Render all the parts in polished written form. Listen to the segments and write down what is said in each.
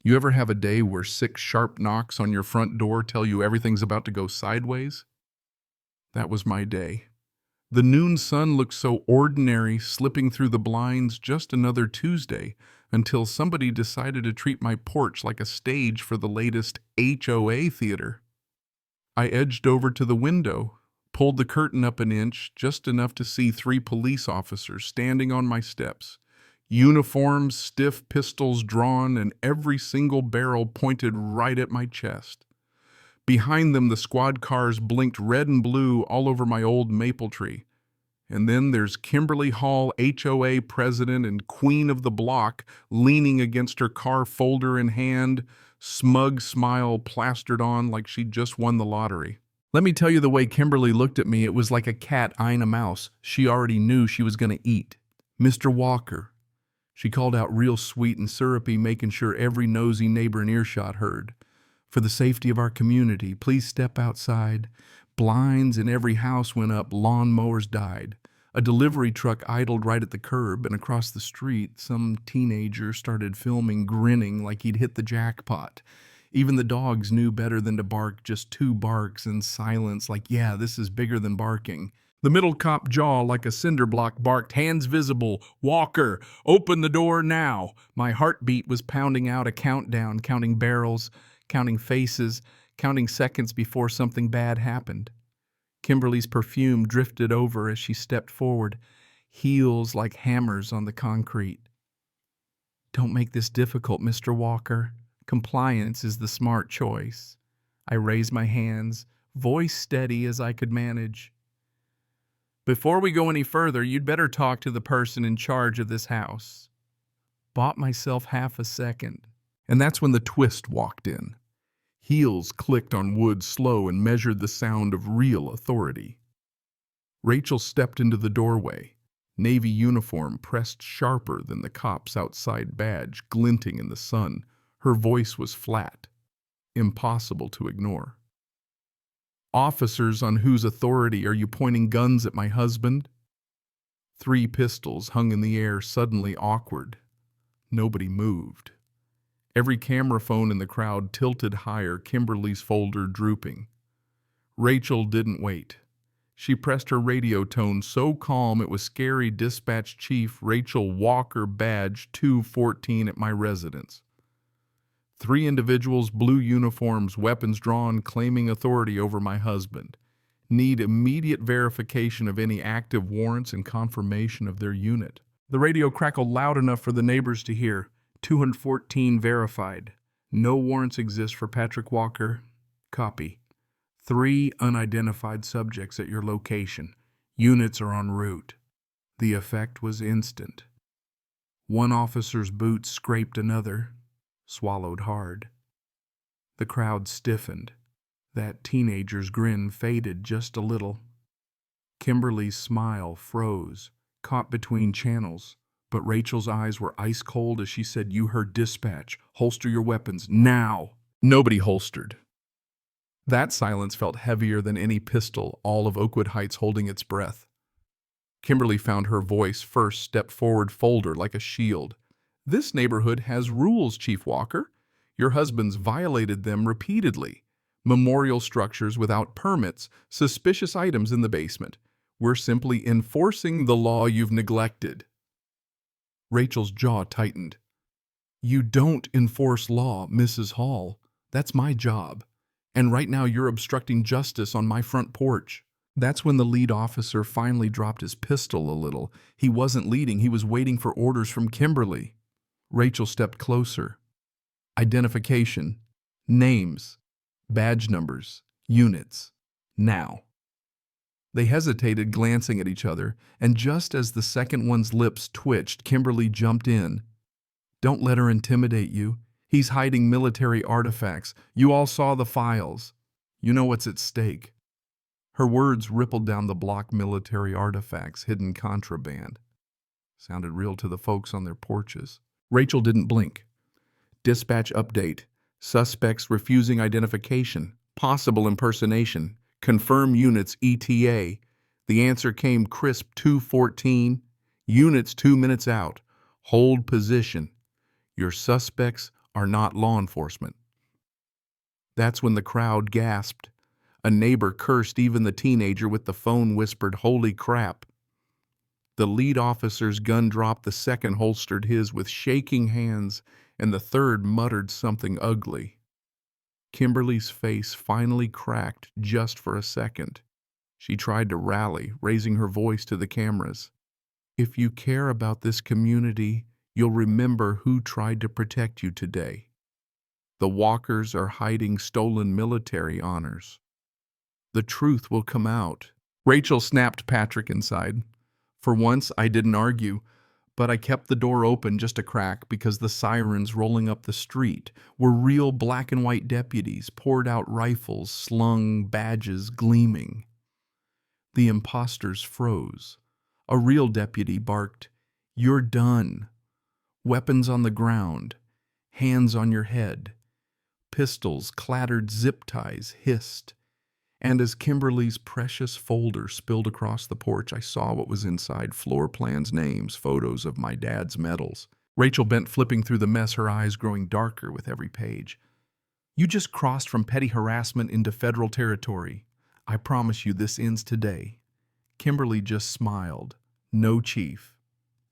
You ever have a day where 6 sharp knocks on your front door tell you everything's about to go sideways? That was my day. The noon sun looked so ordinary, slipping through the blinds, just another Tuesday, until somebody decided to treat my porch like a stage for the latest HOA theater. I edged over to the window, pulled the curtain up an inch, just enough to see 3 police officers standing on my steps. Uniforms, stiff pistols drawn, and every single barrel pointed right at my chest. Behind them, the squad cars blinked red and blue all over my old maple tree. And then there's Kimberly Hall, HOA president and queen of the block, leaning against her car, folder in hand, smug smile plastered on like she'd just won the lottery. Let me tell you, the way Kimberly looked at me, it was like a cat eyeing a mouse. She already knew she was going to eat. "Mr. Walker," she called out real sweet and syrupy, making sure every nosy neighbor in earshot heard. "For the safety of our community, please step outside." Blinds in every house went up, lawn mowers died. A delivery truck idled right at the curb, and across the street, some teenager started filming, grinning like he'd hit the jackpot. Even the dogs knew better than to bark just 2 barks in silence, like, yeah, this is bigger than barking. The middle cop jaw, like a cinder block, barked, "Hands visible. Walker, open the door now." My heartbeat was pounding out a countdown, counting barrels, counting faces, counting seconds before something bad happened. Kimberly's perfume drifted over as she stepped forward, heels like hammers on the concrete. "Don't make this difficult, Mr. Walker. Compliance is the smart choice." I raised my hands, voice steady as I could manage. "Before we go any further, you'd better talk to the person in charge of this house." Bought myself half a second, and that's when the twist walked in. Heels clicked on wood slow and measured the sound of real authority. Rachel stepped into the doorway, navy uniform pressed sharper than the cop's outside badge, glinting in the sun. Her voice was flat, impossible to ignore. "Officers, on whose authority are you pointing guns at my husband?" 3 pistols hung in the air, suddenly awkward. Nobody moved. Every camera phone in the crowd tilted higher, Kimberly's folder drooping. Rachel didn't wait. She pressed her radio tone so calm it was scary. "Dispatch Chief Rachel Walker, badge 214 at my residence. 3 individuals, blue uniforms, weapons drawn, claiming authority over my husband. Need immediate verification of any active warrants and confirmation of their unit." The radio crackled loud enough for the neighbors to hear. 214 verified. No warrants exist for Patrick Walker. Copy. 3 unidentified subjects at your location. Units are en route. The effect was instant. One officer's boot scraped another, swallowed hard. The crowd stiffened. That teenager's grin faded just a little. Kimberly's smile froze, caught between channels, but Rachel's eyes were ice cold as she said, "You heard dispatch. Holster your weapons, now." Nobody holstered. That silence felt heavier than any pistol, all of Oakwood Heights holding its breath. Kimberly found her voice first, stepped forward, folder like a shield. "This neighborhood has rules, Chief Walker. Your husband's violated them repeatedly. Memorial structures without permits, suspicious items in the basement. We're simply enforcing the law you've neglected." Rachel's jaw tightened. "You don't enforce law, Mrs. Hall. That's my job. And right now you're obstructing justice on my front porch." That's when the lead officer finally dropped his pistol a little. He wasn't leading, he was waiting for orders from Kimberly. Rachel stepped closer. "Identification, names, badge numbers, units, now." They hesitated, glancing at each other, and just as the second one's lips twitched, Kimberly jumped in. "Don't let her intimidate you. He's hiding military artifacts. You all saw the files. You know what's at stake." Her words rippled down the block. "Military artifacts, hidden contraband." Sounded real to the folks on their porches. Rachel didn't blink. "Dispatch update. Suspects refusing identification. Possible impersonation. Confirm units ETA." The answer came crisp, 214. "Units 2 minutes out. Hold position. Your suspects are not law enforcement. That's when the crowd gasped. A neighbor cursed even the teenager with the phone whispered, "Holy crap." The lead officer's gun dropped, the second holstered his with shaking hands, and the third muttered something ugly. Kimberly's face finally cracked just for a second. She tried to rally, raising her voice to the cameras. "If you care about this community, you'll remember who tried to protect you today. The walkers are hiding stolen military honors. The truth will come out." Rachel snapped Patrick inside. For once, I didn't argue, but I kept the door open just a crack because the sirens rolling up the street were real black and white deputies, poured out rifles, slung badges gleaming. The imposters froze. A real deputy barked, "You're done." Weapons on the ground, hands on your head. Pistols clattered, zip ties hissed. And as Kimberly's precious folder spilled across the porch, I saw what was inside: floor plans, names, photos of my dad's medals. Rachel bent, flipping through the mess, her eyes growing darker with every page. "You just crossed from petty harassment into federal territory. I promise you this ends today." Kimberly just smiled. "No, Chief.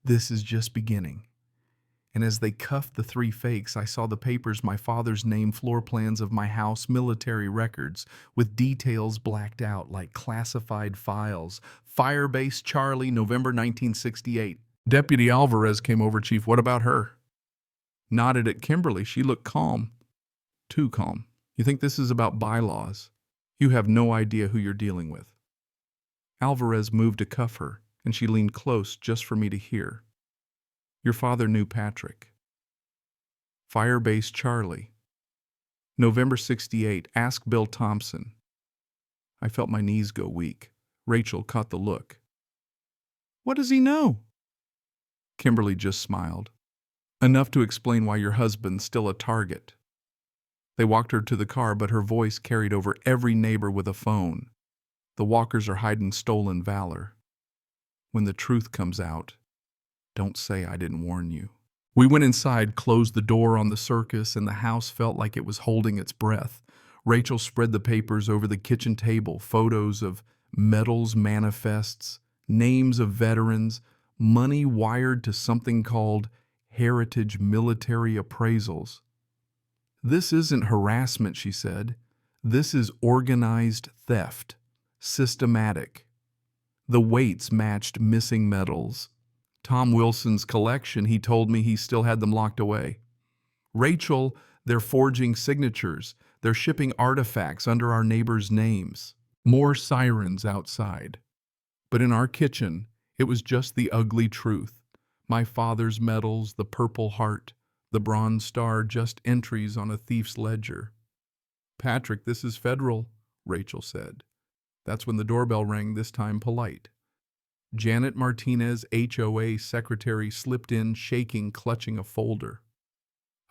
This is just beginning." And as they cuffed the three fakes, I saw the papers, my father's name, floor plans of my house, military records, with details blacked out like classified files. Firebase Charlie, November 1968. Deputy Alvarez came over. "Chief, what about her?" Nodded at Kimberly. She looked calm. Too calm. "You think this is about bylaws? You have no idea who you're dealing with." Alvarez moved to cuff her, and she leaned close just for me to hear. "Your father knew Patrick." Firebase Charlie. November 68. Ask Bill Thompson. I felt my knees go weak. Rachel caught the look. "What does he know?" Kimberly just smiled. "Enough to explain why your husband's still a target." They walked her to the car, but her voice carried over every neighbor with a phone. "The walkers are hiding stolen valor. When the truth comes out, don't say I didn't warn you." We went inside, closed the door on the circus, and the house felt like it was holding its breath. Rachel spread the papers over the kitchen table, photos of medals, manifests, names of veterans, money wired to something called Heritage Military Appraisals. "This isn't harassment," she said. "This is organized theft. Systematic." The weights matched missing medals. Tom Wilson's collection, he told me he still had them locked away. "Rachel, they're forging signatures. They're shipping artifacts under our neighbors' names." More sirens outside. But in our kitchen, it was just the ugly truth. My father's medals, the Purple Heart, the Bronze Star, just entries on a thief's ledger. "Patrick, this is federal," Rachel said. That's when the doorbell rang, this time polite. Janet Martinez, HOA secretary, slipped in, shaking, clutching a folder.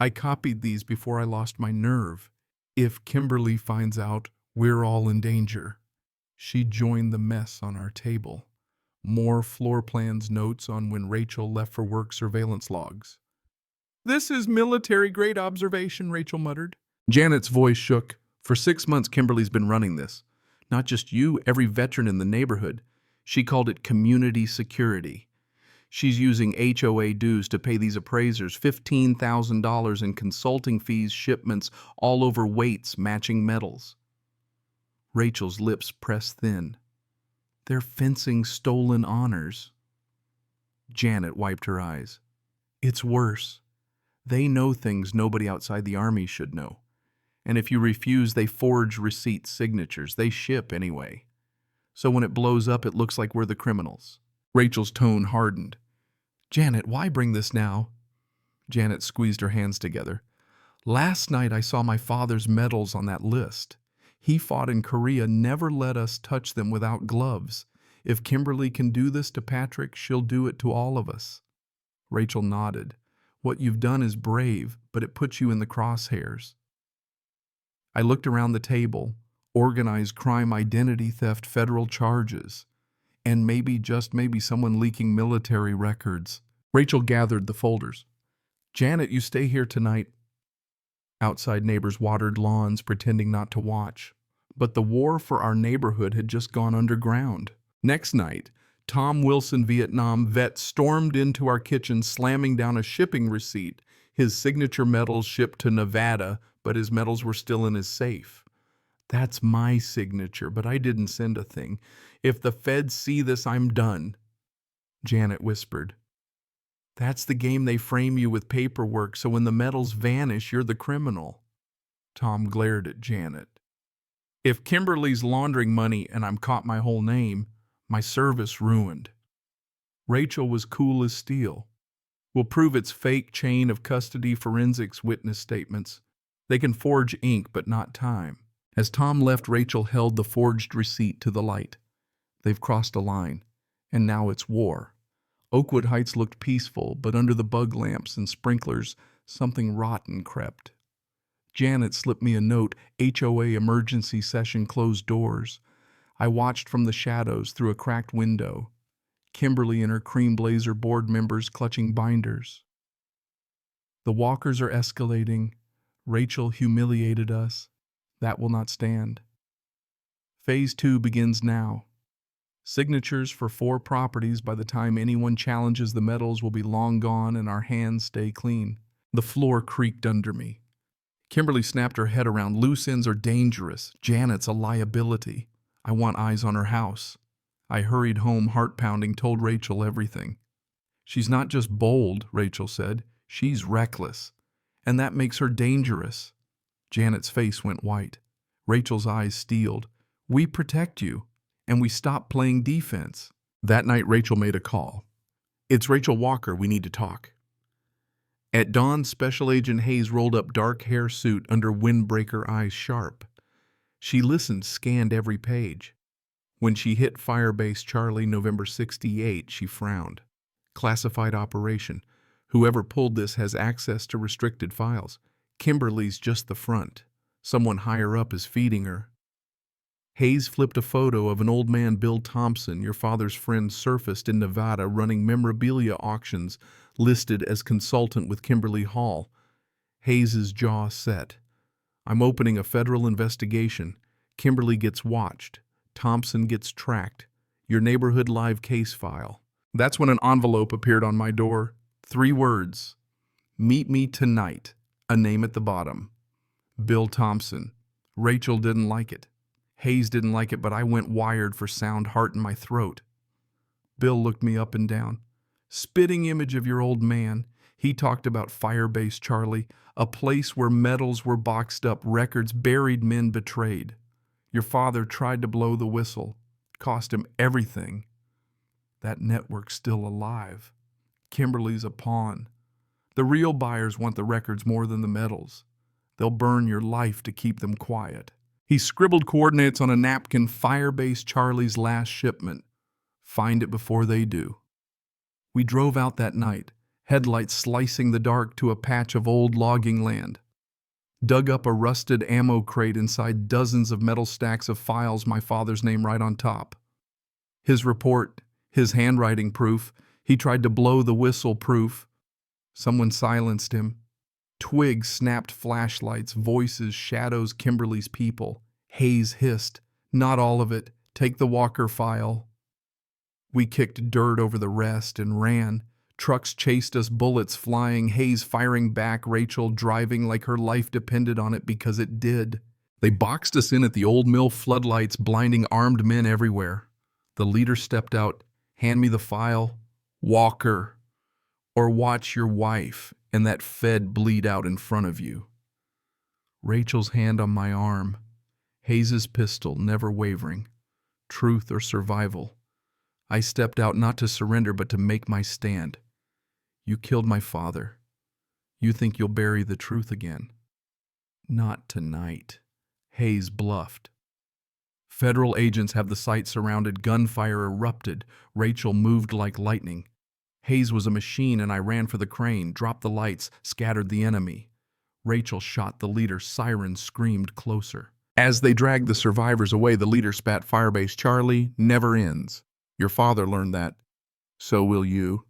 "I copied these before I lost my nerve. If Kimberly finds out, we're all in danger." She joined the mess on our table. More floor plans, notes on when Rachel left for work, surveillance logs. "This is military-grade observation," Rachel muttered. Janet's voice shook. "For 6 months, Kimberly's been running this. Not just you, every veteran in the neighborhood. She called it community security. She's using HOA dues to pay these appraisers $15,000 in consulting fees, shipments, all over weights, matching metals." Rachel's lips pressed thin. "They're fencing stolen honors." Janet wiped her eyes. "It's worse. They know things nobody outside the Army should know. And if you refuse, they forge receipts, signatures. They ship anyway. So when it blows up, it looks like we're the criminals." Rachel's tone hardened. "Janet, why bring this now?" Janet squeezed her hands together. "Last night I saw my father's medals on that list. He fought in Korea, never let us touch them without gloves. If Kimberly can do this to Patrick, she'll do it to all of us." Rachel nodded. "What you've done is brave, but it puts you in the crosshairs." I looked around the table. Organized crime, identity theft, federal charges. And maybe, just maybe, someone leaking military records. Rachel gathered the folders. "Janet, you stay here tonight. Outside neighbors watered lawns, pretending not to watch. But the war for our neighborhood had just gone underground. Next night, Tom Wilson, Vietnam vet, stormed into our kitchen, slamming down a shipping receipt. His signature medals shipped to Nevada, but his medals were still in his safe. That's my signature, but I didn't send a thing. If the feds see this, I'm done, Janet whispered. That's the game they frame you with paperwork, so when the medals vanish, you're the criminal. Tom glared at Janet. If Kimberly's laundering money and I'm caught my whole name, my service ruined. Rachel was cool as steel. We'll prove it's fake chain of custody forensics witness statements. They can forge ink, but not time. As Tom left, Rachel held the forged receipt to the light. They've crossed a line, and now it's war. Oakwood Heights looked peaceful, but under the bug lamps and sprinklers, something rotten crept. Janet slipped me a note, HOA emergency session, closed doors. I watched from the shadows through a cracked window. Kimberly and her cream blazer board members clutching binders. The walkers are escalating. Rachel humiliated us. That will not stand. Phase 2 begins now. Signatures for 4 properties. By the time anyone challenges the medals will be long gone and our hands stay clean. The floor creaked under me. Kimberly snapped her head around. Loose ends are dangerous. Janet's a liability. I want eyes on her house. I hurried home, heart pounding, told Rachel everything. She's not just bold, Rachel said. She's reckless. And that makes her dangerous. Janet's face went white. Rachel's eyes steeled. We protect you, and we stop playing defense. That night, Rachel made a call. It's Rachel Walker. We need to talk. At dawn, Special Agent Hayes rolled up, dark hair suit under windbreaker, eyes sharp. She listened, scanned every page. When she hit Firebase Charlie, November 68, she frowned. Classified operation. Whoever pulled this has access to restricted files. Kimberly's just the front. Someone higher up is feeding her. Hayes flipped a photo of an old man, Bill Thompson, your father's friend, surfaced in Nevada running memorabilia auctions, listed as consultant with Kimberly Hall. Hayes's jaw set. I'm opening a federal investigation. Kimberly gets watched. Thompson gets tracked. Your neighborhood live case file. That's when an envelope appeared on my door. 3 words. Meet me tonight. A name at the bottom. Bill Thompson. Rachel didn't like it. Hayes didn't like it, but I went wired for sound, heart in my throat. Bill looked me up and down. Spitting image of your old man. He talked about Firebase Charlie, a place where medals were boxed up, records buried, men betrayed. Your father tried to blow the whistle. Cost him everything. That network's still alive. Kimberly's a pawn. The real buyers want the records more than the medals. They'll burn your life to keep them quiet. He scribbled coordinates on a napkin. Firebase Charlie's last shipment. Find it before they do. We drove out that night, headlights slicing the dark to a patch of old logging land. Dug up a rusted ammo crate inside dozens of metal stacks of files, my father's name right on top. His report, his handwriting proof. He tried to blow the whistle proof. Someone silenced him. Twigs snapped flashlights, voices, shadows, Kimberly's people. Hayes hissed, not all of it. Take the Walker file. We kicked dirt over the rest and ran. Trucks chased us, bullets flying, Hayes firing back, Rachel driving like her life depended on it, because it did. They boxed us in at the old mill, floodlights blinding, armed men everywhere. The leader stepped out. Hand me the file. Walker. Or watch your wife and that Fed bleed out in front of you. Rachel's hand on my arm. Hayes's pistol, never wavering. Truth or survival. I stepped out, not to surrender, but to make my stand. You killed my father. You think you'll bury the truth again? Not tonight. Hayes bluffed. Federal agents have the site surrounded. Gunfire erupted. Rachel moved like lightning. Hayes was a machine, and I ran for the crane, dropped the lights, scattered the enemy. Rachel shot the leader. Sirens screamed closer. As they dragged the survivors away, the leader spat, Firebase Charlie never ends. Your father learned that. So will you.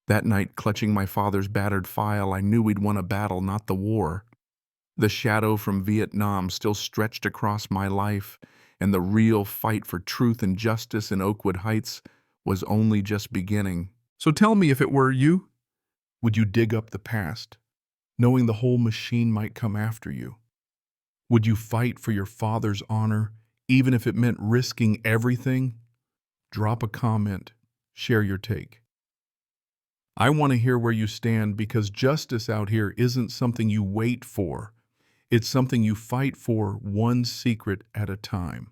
That night, clutching my father's battered file, I knew we'd won a battle, not the war. The shadow from Vietnam still stretched across my life, and the real fight for truth and justice in Oakwood Heights was only just beginning. So tell me, if it were you, would you dig up the past, knowing the whole machine might come after you? Would you fight for your father's honor, even if it meant risking everything? Drop a comment, share your take. I want to hear where you stand, because justice out here isn't something you wait for. It's something you fight for, one secret at a time.